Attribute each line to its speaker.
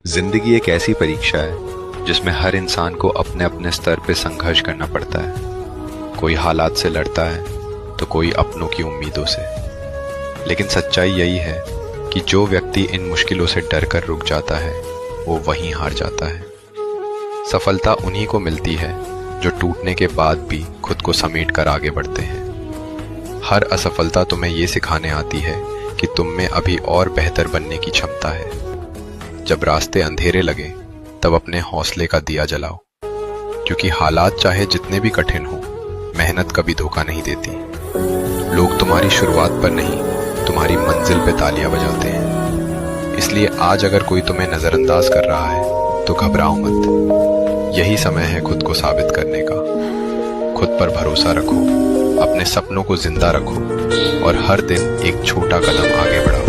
Speaker 1: जिंदगी एक ऐसी परीक्षा है जिसमें हर इंसान को अपने अपने स्तर पे संघर्ष करना पड़ता है। कोई हालात से लड़ता है तो कोई अपनों की उम्मीदों से। लेकिन सच्चाई यही है कि जो व्यक्ति इन मुश्किलों से डर कर रुक जाता है वो वहीं हार जाता है। सफलता उन्हीं को मिलती है जो टूटने के बाद भी खुद को समेट कर आगे बढ़ते हैं। हर असफलता तुम्हें ये सिखाने आती है कि तुम में अभी और बेहतर बनने की क्षमता है। जब रास्ते अंधेरे लगे तब अपने हौसले का दिया जलाओ, क्योंकि हालात चाहे जितने भी कठिन हो, मेहनत कभी धोखा नहीं देती। लोग तुम्हारी शुरुआत पर नहीं, तुम्हारी मंजिल पे तालियां बजाते हैं। इसलिए आज अगर कोई तुम्हें नजरअंदाज कर रहा है तो घबराओ मत। यही समय है खुद को साबित करने का। खुद पर भरोसा रखो, अपने सपनों को जिंदा रखो और हर दिन एक छोटा कदम आगे बढ़ाओ।